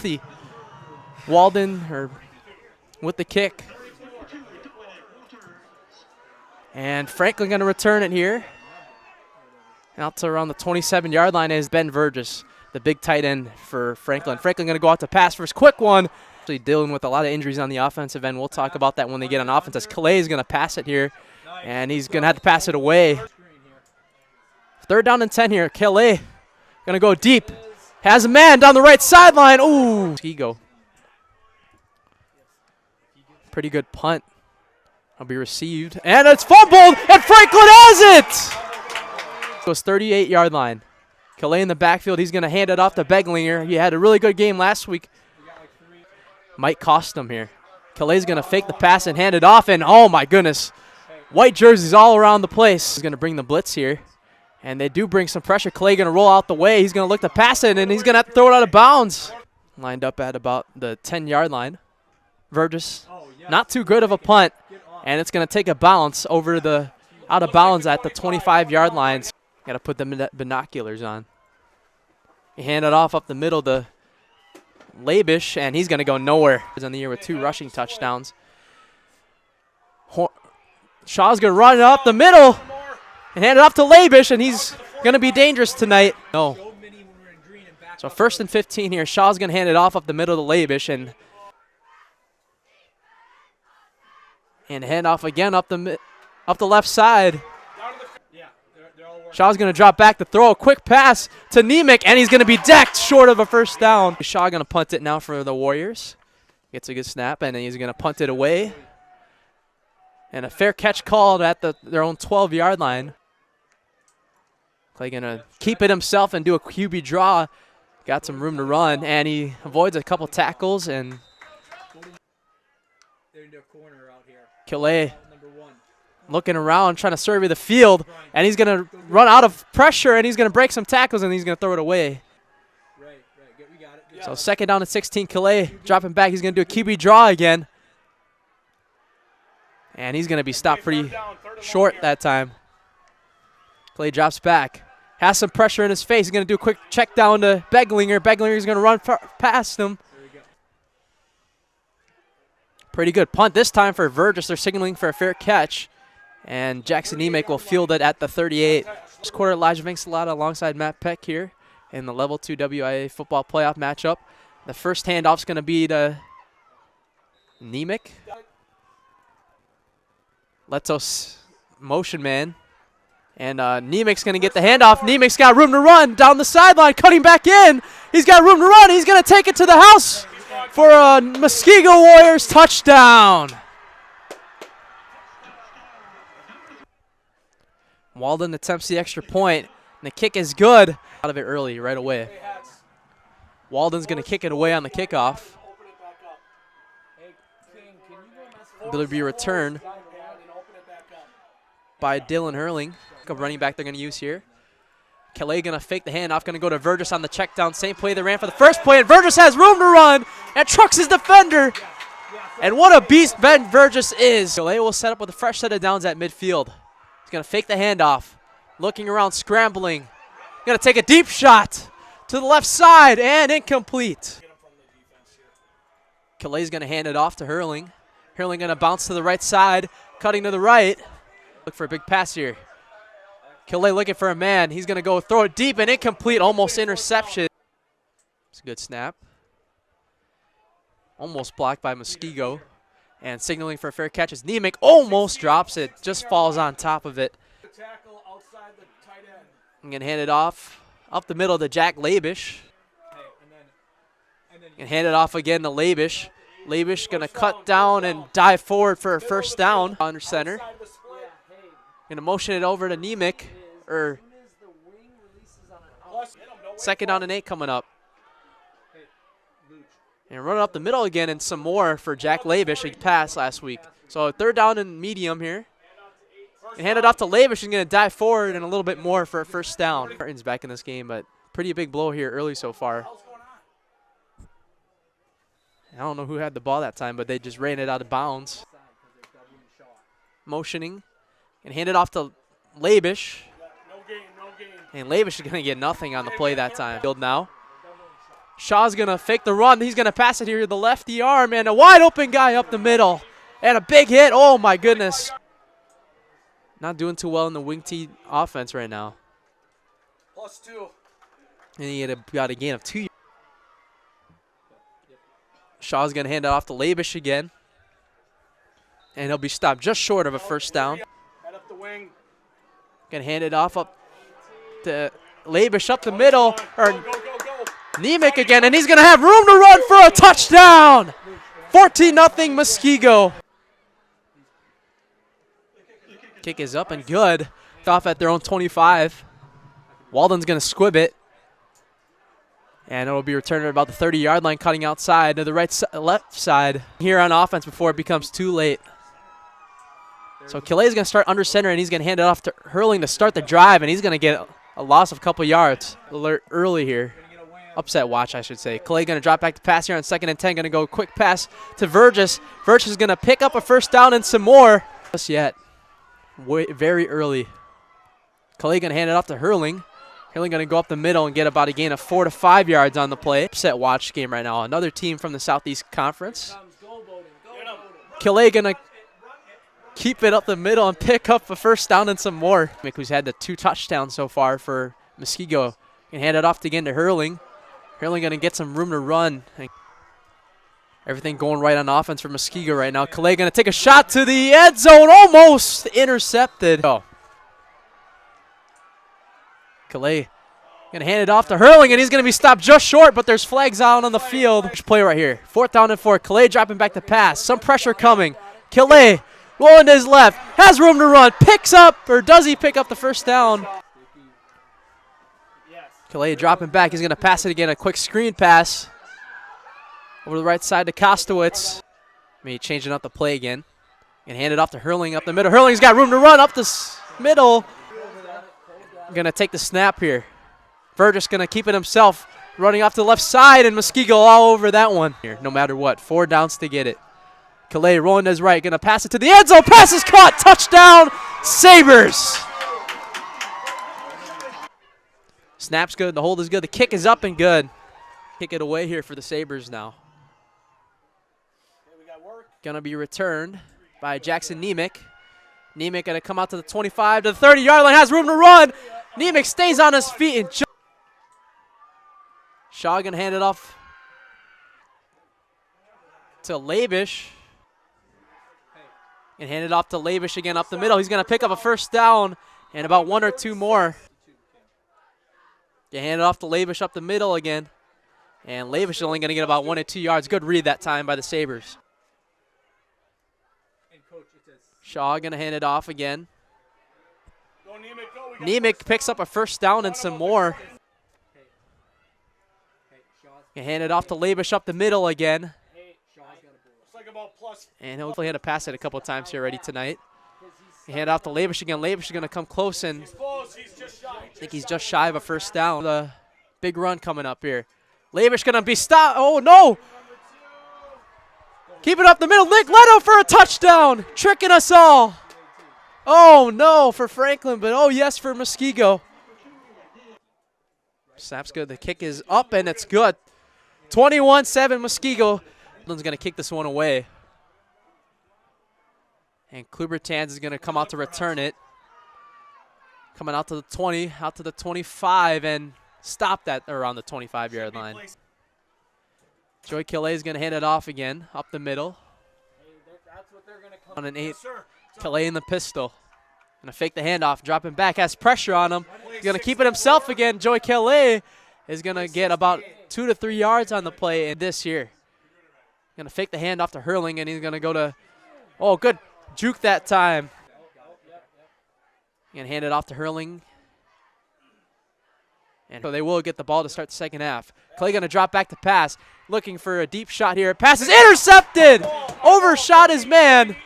healthy. Walden with the kick. And Franklin going to return it here. Out to around the 27-yard line is Ben Vergis, the big tight end for Franklin. Franklin going to go out to pass for his quick one. Actually dealing with a lot of injuries on the offensive end. We'll talk about that when they get on offense, as Calais is going to pass it here, and he's going to have to pass it away. 3rd down and 10 here. Calais going to go deep. Has a man down the right sideline. Ooh, Muskego. Pretty good punt. Will be received, and it's fumbled, and Franklin has it! It was 38-yard line. Calais in the backfield. He's going to hand it off to Beglinger. He had a really good game last week. Might cost him here. Calais is going to fake the pass and hand it off, and oh my goodness. White jerseys all around the place. He's going to bring the blitz here, and they do bring some pressure. Calais going to roll out the way. He's going to look to pass it, and he's going to have to throw it out of bounds. Lined up at about the 10-yard line. Vergis, not too good of a punt, and it's going to take a bounce over the out of bounds at the 25-yard line. Got to put the binoculars on. He handed off up the middle to Labish, and he's going to go nowhere. He's on the year with 2 rushing touchdowns. Shaw's going to run it up the middle and hand it off to Labish, and he's going to be dangerous tonight. No. So 1st and 15 here. Shaw's going to hand it off up the middle to Labish, and hand off again up the left side. Shaw's going to drop back to throw a quick pass to Nemec, and he's going to be decked short of a 1st down. Shaw going to punt it now for the Warriors. Gets a good snap, and then he's going to punt it away. And a fair catch called at their own 12-yard line. Clay going to keep it himself and do a QB draw. Got some room to run, and he avoids a couple tackles. And Calais looking around, trying to survey the field, and he's going to run out of pressure, and he's going to break some tackles, and he's going to throw it away. So 2nd down and 16, Calais dropping back. He's going to do a QB draw again, and he's going to be stopped pretty short that time. Calais drops back, has some pressure in his face. He's going to do a quick check down to Beglinger. Beglinger's going to run past him. Pretty good punt this time for Vergis. They're signaling for a fair catch. And Jackson Nemec will field it at the 38. This quarter, Elijah Vinksalata alongside Matt Peck here in the Level 2 WIAA football playoff matchup. The first handoff's going to be to Nemec. Letos motion man. And Nemec's going to get the handoff. Nemec's got room to run down the sideline, cutting back in. He's got room to run. He's going to take it to the house for a Muskego Warriors touchdown. Walden attempts the extra point, and the kick is good. Out of it early, right away. Walden's going to kick it away on the kickoff. It'll be returned by Dylan Hurling. Running back they're going to use here. Calais going to fake the handoff, going to go to Vergis on the check down. Same play they ran for the first play, and Vergis has room to run and trucks his defender. And what a beast Ben Vergis is. Calais will set up with a fresh set of downs at midfield. He's going to fake the handoff, looking around, scrambling. Going to take a deep shot to the left side, and incomplete. Calais is going to hand it off to Hurling. Hurling going to bounce to the right side, cutting to the right. Look for a big pass here. Calais looking for a man. He's going to go throw it deep and incomplete, almost interception. It's a good snap. Almost blocked by Muskego. And signaling for a fair catch is Nemec. Almost drops it. Just falls on top of it. I'm going to hand it off up the middle to Jack Labish. And hand it off again to Labish. Labish going to cut down and dive forward for a 1st down. Under center. Going to motion it over to Nemec. 2nd down and 8 coming up. And run it up the middle again, and some more for Jack Labish. He passed last week. So 3rd down and medium here. And hand it off to Labish. He's going to dive forward and a little bit more for a 1st down. Martin's back in this game, but pretty big blow here early so far. I don't know who had the ball that time, but they just ran it out of bounds. Motioning. And hand it off to Labish. And Labish is going to get nothing on the play that time. Field now. Shaw's going to fake the run. He's going to pass it here to the lefty arm, and a wide open guy up the middle. And a big hit. Oh, my goodness. Not doing too well in the wing tee offense right now. +2. And he got a gain of 2. Shaw's going to hand it off to Labish again. And he'll be stopped just short of a first down. Head up the wing. Going to hand it off up to Labish up the middle. Or Go. Nemec again, and he's going to have room to run for a touchdown. 14-0 Muskego. Kick is up and good. Off at their own 25. Walden's going to squib it. And it'll be returned at about the 30-yard line, cutting outside to the left side here on offense before it becomes too late. So Calais is going to start under center, and he's going to hand it off to Hurling to start the drive, and he's going to get a loss of a couple yards early here. Upset watch, I should say. Calais going to drop back to pass here on 2nd and 10. Going to go quick pass to Vergis. Vergis is going to pick up a first down and some more. Just yet. Very early. Calais going to hand it off to Hurling. Hurling going to go up the middle and get about a gain of 4 to 5 yards on the play. Upset watch game right now. Another team from the Southeast Conference. Calais going to keep it up the middle and pick up a first down and some more. Who's had the 2 touchdowns so far for Muskego. Can hand it off again to Hurling. Hurling going to get some room to run. Everything going right on offense for Muskego right now. Calais going to take a shot to the end zone. Almost intercepted. Oh. Calais going to hand it off to Hurling, and he's going to be stopped just short, but there's flags out on the field. Play right here. 4th down and 4. Calais dropping back to pass. Some pressure coming. Calais rolling to his left. Has room to run. Picks up, or does he pick up the first down? Calais dropping back. He's going to pass it again. A quick screen pass over the right side to Kostowitz. Maybe changing up the play again. And hand it off to Hurling up the middle. Hurling's got room to run up the middle. Going to take the snap here. Vergis going to keep it himself. Running off to the left side, and Muskego all over that one. Here, no matter what. 4 downs to get it. Calais rolling to his right. Going to pass it to the end zone. Pass is caught. Touchdown, Sabers. Snap's good. The hold is good. The kick is up and good. Kick it away here for the Sabers now. Going to be returned by Jackson Nemec. Nemec going to come out to the 25 to the 30-yard line. Has room to run. Nemec stays on his feet. And Shaw going to hand it off to Labish. And hand it off to Labish again up the middle. He's going to pick up a first down and about 1 or 2 more. You hand it off to Labish up the middle again. And Labish is only going to get about 1 or 2 yards. Good read that time by the Sabers. Shaw going to hand it off again. Nemec picks up a first down and some more. You hand it off to Labish up the middle again. And he'll hopefully had to pass it a couple times here already tonight. You hand it off to Labish again. Labish is going to come close, and I think he's just shy of a first down. The big run coming up here. Labish going to be stopped. Oh, no. Keep it up the middle. Nick Leto for a touchdown. Tricking us all. Oh, no for Franklin, but oh, yes for Muskego. Snap's good. The kick is up, and it's good. 21-7 Muskego. Franklin's going to kick this one away. And Klubertans is going to come out to return it. Coming out to the 20, out to the 25, and stop that around the 25-yard line. Joey Calais is going to hand it off again, up the middle. On an 8, Calais in the pistol. Going to fake the handoff, dropping back, has pressure on him. He's going to keep it himself again. Joey Calais is going to get about 2 to 3 yards on the play in this here. Going to fake the handoff to Hurling, and he's going to go to, oh, good juke that time. Going to hand it off to Hurling. And so they will get the ball to start the second half. Clay going to drop back to pass. Looking for a deep shot here. Pass is intercepted. Overshot his man.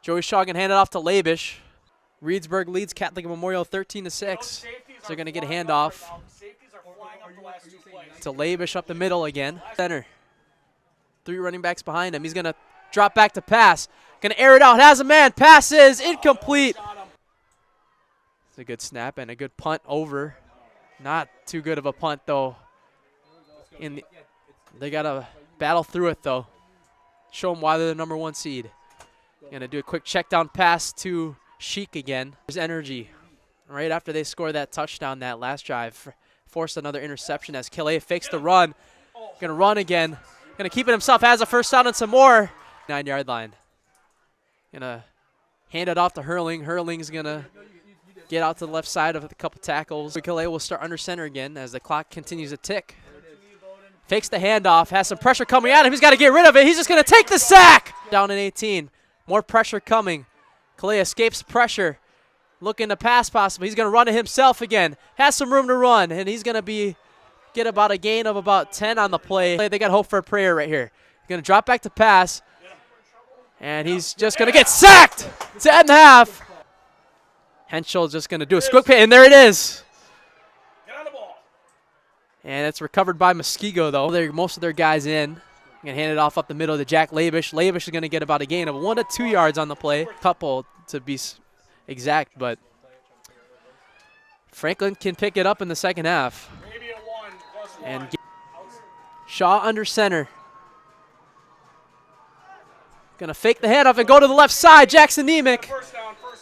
Joey Shaw going to hand it off to Labish. Reedsburg leads Catholic Memorial 13-6. So they're going to get a handoff to Labish up the middle again. Center. 3 running backs behind him. He's going to drop back to pass. Going to air it out. Has a man. Pass is incomplete. It's a good snap and a good punt over Not too good of a punt, though. They got to battle through it, though. Show them why they're the #1 seed. Going to do a quick check down pass to Sheik again. There's energy. Right after they scored that touchdown that last drive, forced another interception as Calais fakes the run. Going to run again. Going to keep it himself. Has a first down and some more. 9-yard line. Going to hand it off to Hurling. Hurling's going to get out to the left side of a couple tackles. Calais will start under center again as the clock continues to tick. Fakes the handoff. Has some pressure coming at him. He's got to get rid of it. He's just going to take the sack. Down in 18. More pressure coming. Calais escapes pressure. Looking to pass possibly. He's going to run it himself again. Has some room to run. And he's going to get about a gain of about 10 on the play. They got hope for a prayer right here. Going to drop back to pass. And he's just going to get sacked. 10.5. Henschel's just going to do a squick pay. And there it is. And it's recovered by Muskego, though. Most of their guys in. Going to hand it off up the middle to Jack Labish. Labish is going to get about a gain of 1 to 2 yards on the play. Couple to be exact, but Franklin can pick it up in the second half. And Shaw under center. Going to fake the handoff and go to the left side. Jackson Nemec.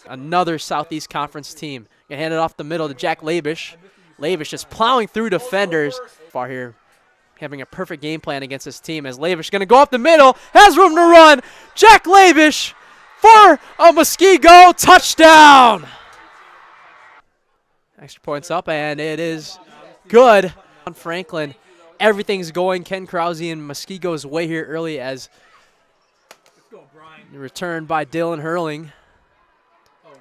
Another Southeast Conference team. Going to hand it off the middle to Jack Labish. Labish just plowing through defenders. Far here, having a perfect game plan against this team as Labish going to go up the middle. Has room to run. Jack Labish for a Muskego touchdown. Extra points up, and it is good. On Franklin, everything's going Ken Krause and Muskego's way here early as returned by Dylan Hurling.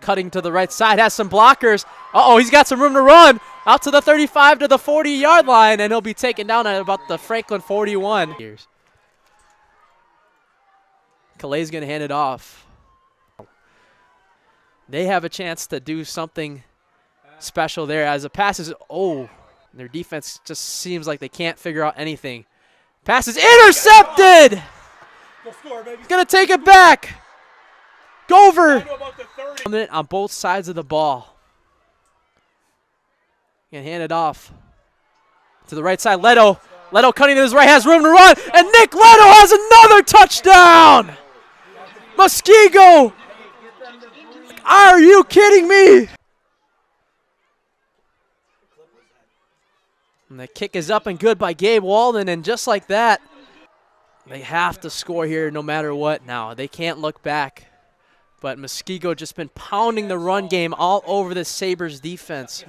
Cutting to the right side, has some blockers. Uh-oh, he's got some room to run. Out to the 35 to the 40-yard line, and he'll be taken down at about the Franklin 41. Calais is going to hand it off. They have a chance to do something special there as the pass is, their defense just seems like they can't figure out anything. Pass is intercepted. He's going to take it back. Gover on both sides of the ball. And hand it off to the right side. Leto cutting to his right, has room to run, and Nick Leto has another touchdown. Muskego, are you kidding me? And the kick is up and good by Gabe Walden, and just like that, they have to score here no matter what now. They can't look back. But Muskego just been pounding the run game all over the Sabers defense.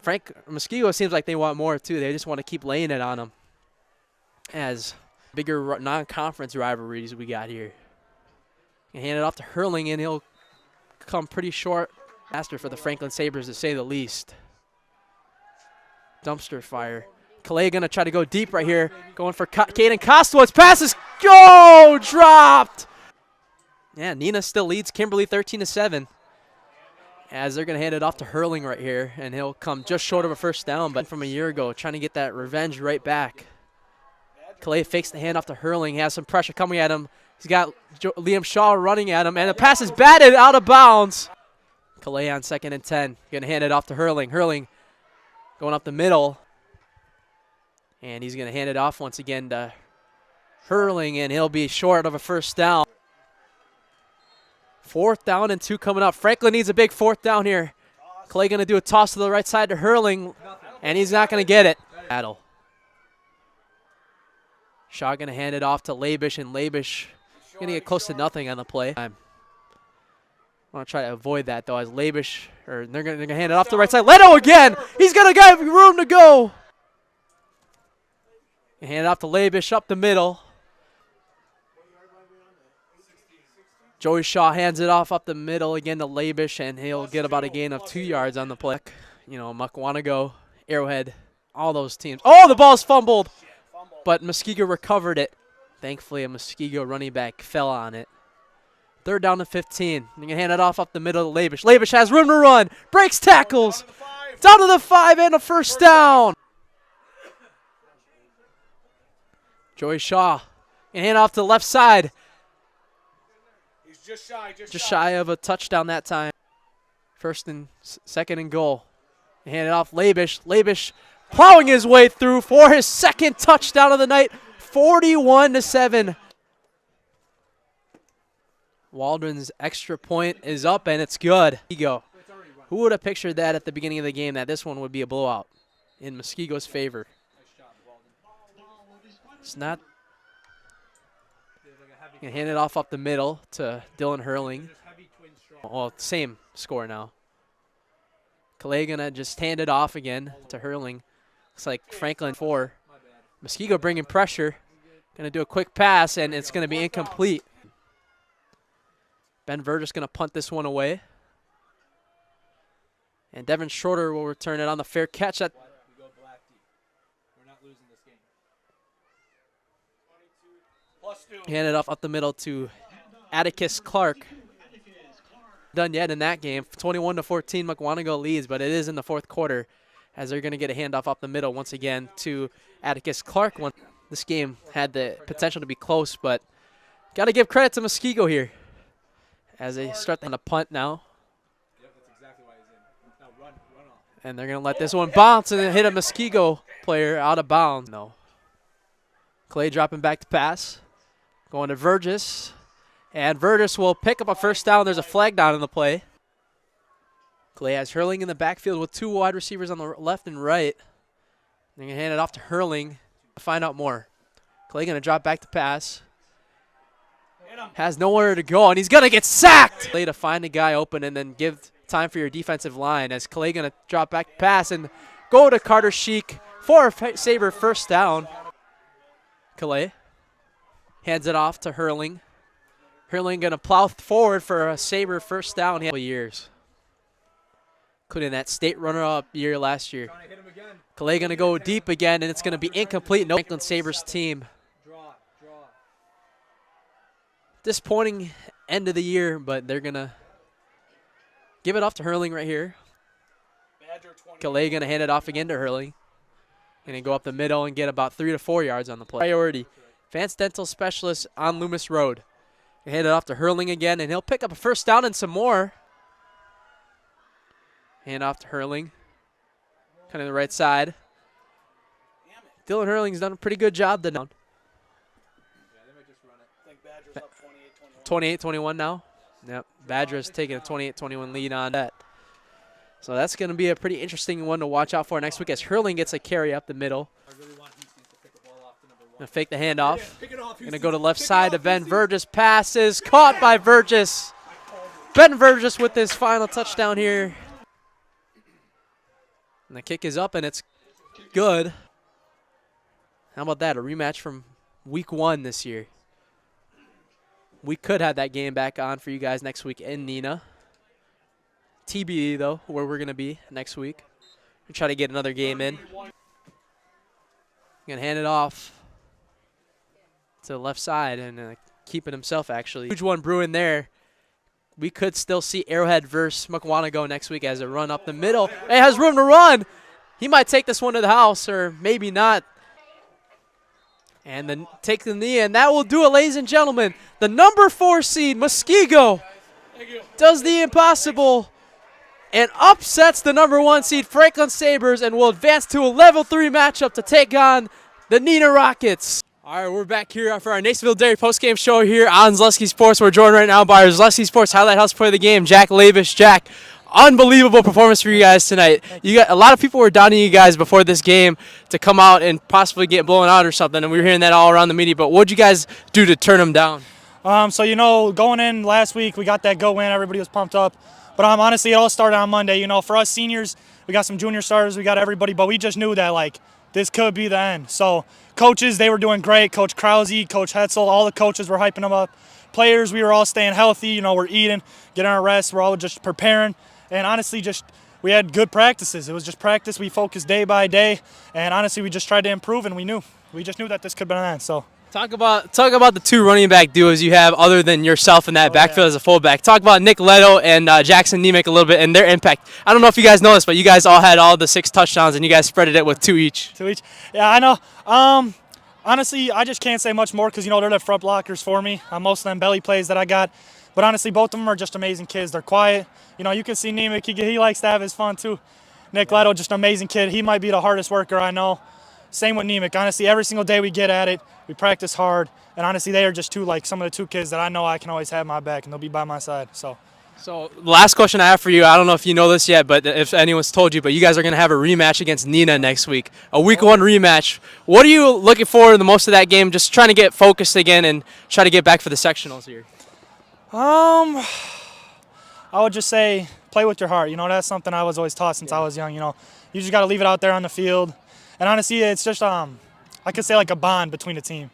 Muskego seems like they want more too. They just want to keep laying it on them. As bigger non-conference rivalries we got here. And hand it off to Hurling, and he'll come pretty short. Faster for the Franklin Sabers, to say the least. Dumpster fire. Calais going to try to go deep right here. Going for Caden Kostowitz. Passes. Go! Dropped! Yeah, Nina still leads Kimberly 13-7. As they're going to hand it off to Hurling right here, and he'll come just short of a first down, but from a year ago, trying to get that revenge right back. Calais fakes the handoff to Hurling, has some pressure coming at him. He's got Liam Shaw running at him, and the pass is batted out of bounds. Calais on 2nd and 10, going to hand it off to Hurling. Hurling going up the middle, and he's going to hand it off once again to Hurling, and he'll be short of a first down. 4th down and 2 coming up. Franklin needs a big 4th down here. Clay going to do a toss to the right side to Hurling, and he's not going to get it. Battle. Shaw going to hand it off to Labish, and Labish going to get close to nothing on the play. I want to try to avoid that, though, as Labish, they're going to hand it off to the right side. Leto again! He's going to get room to go! And hand it off to Labish up the middle. Joey Shaw hands it off up the middle again to Labish, and he'll get about a gain of 2 yards on the play. You know, Muskego, Arrowhead, all those teams. Oh, the ball's fumbled, but Muskego recovered it. Thankfully, a Muskego running back fell on it. 3rd down to 15. You can hand it off up the middle to Labish. Labish has room to run, breaks tackles. Down to the 5 and a first down. Joey Shaw, and hand off to the left side. Just shy of a touchdown that time. 1st and 2nd and goal. Hand it off Labish. Labish plowing his way through for his second touchdown of the night. 41-7. Waldron's extra point is up, and it's good. Muskego. Who would have pictured that at the beginning of the game, that this one would be a blowout in Muskego's favor? It's not. Gonna hand it off up the middle to Dylan Hurling. Well, same score now. Calais gonna just hand it off again to Hurling. Looks like Franklin 4. Muskego bringing pressure. Gonna do a quick pass, and it's gonna be incomplete. Ben Vergis gonna punt this one away. And Devin Schroeder will return it on the fair catch. That hand it off up the middle to Atticus Clark. Done yet in that game. 21-14, Muskego leads, but it is in the fourth quarter as they're going to get a handoff up the middle once again to Atticus Clark. This game had the potential to be close, but got to give credit to Muskego here as they start on the punt now. And they're going to let this one bounce and then hit a Muskego player out of bounds. No. Clay dropping back to pass. Going to Vergis. And Vergis will pick up a first down. There's a flag down in the play. Clay has Hurling in the backfield with two wide receivers on the left and right. They're going to hand it off to Hurling to find out more. Clay going to drop back to pass. Has nowhere to go, and he's going to get sacked. Clay to find a guy open and then give time for your defensive line as Clay going to drop back to pass and go to Carter Sheik for a Saber first down. Clay hands it off to Hurling. Hurling going to plow forward for a Saber first down. Years, including that state runner-up year last year. Calais going to go deep again, and it's going to be incomplete. No Franklin Sabres team. Disappointing end of the year, but they're going to give it off to Hurling right here. Calais going to hand it off again to Hurling. Going to go up the middle and get about 3 to 4 yards on the play. Priority. Advanced Dental Specialist on Loomis Road. Hand it off to Hurling again, and he'll pick up a first down and some more. Hand off to Hurling. Kind of the right side. Dylan Hurling's done a pretty good job then. 28-21 now. Yep, Badgers taking a 28-21 lead on that. So that's going to be a pretty interesting one to watch out for next week as Hurling gets a carry up the middle. Gonna fake the handoff. Gonna go to left side to Ben Vergis. Passes caught by Vergis. Ben Vergis with his final touchdown here. And the kick is up and it's good. How about that? A rematch from week 1 this year. We could have that game back on for you guys next week in Neenah. TBD though, where we're gonna be next week. We'll try to get another game in. Gonna hand it off to the left side and keep it himself, actually. Huge one brewing there. We could still see Arrowhead versus Muskego next week as a run up the middle. It has room to run. He might take this one to the house or maybe not. And then take the knee, and that will do it, ladies and gentlemen. The number 4 seed, Muskego, does the impossible and upsets the number 1 seed, Franklin Sabres, and will advance to a level 3 matchup to take on the Neenah Rockets. All right, we're back here for our Nasonville Dairy postgame show here on Zaleski Sports. We're joined right now by our Zaleski Sports Highlight House Play of the Game, Jack Labish. Jack, unbelievable performance for you guys tonight. You got a lot of people were doubting you guys before this game to come out and possibly get blown out or something, and we were hearing that all around the media. But what'd you guys do to turn them down? So, going in last week, we got that go win. Everybody was pumped up. But honestly, it all started on Monday. For us seniors, we got some junior starters, we got everybody, but we just knew that, this could be the end. So, coaches, they were doing great. Coach Krause, Coach Hetzel, all the coaches were hyping them up. Players, we were all staying healthy. We're eating, getting our rest. We're all just preparing. And honestly, we had good practices. It was just practice. We focused day by day. And honestly, we just tried to improve, and we just knew that this could be an end. So. Talk about the 2 running back duos you have other than yourself in that backfield as a fullback. Talk about Nick Leto and Jackson Nemec a little bit and their impact. I don't know if you guys know this, but you guys all had all the 6 touchdowns and you guys spreaded it with 2 each. 2 each. Yeah, I know. Honestly, I just can't say much more because, they're the front blockers for me. Most of them belly plays that I got. But honestly, both of them are just amazing kids. They're quiet. You can see Nemec. He likes to have his fun too. Nick Leto, just an amazing kid. He might be the hardest worker I know. Same with Nemec. Honestly, every single day we get at it, we practice hard, and honestly, they are just some of the two kids that I know I can always have my back, and they'll be by my side. So last question I have for you, I don't know if you know this yet, but if anyone's told you, but you guys are going to have a rematch against Nina next week, a week 1 rematch. What are you looking for the most of that game? Just trying to get focused again and try to get back for the sectionals here. I would just say play with your heart. That's something I was always taught since I was young. You just got to leave it out there on the field. And honestly, it's just I could say like a bond between the team.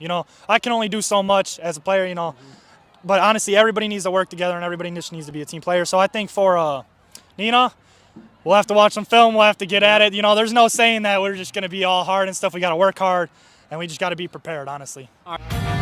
I can only do so much as a player. But honestly, everybody needs to work together, and everybody just needs to be a team player. So I think for Nina, we'll have to watch some film. We'll have to get at it. There's no saying that we're just going to be all hard and stuff. We got to work hard, and we just got to be prepared, honestly. All right.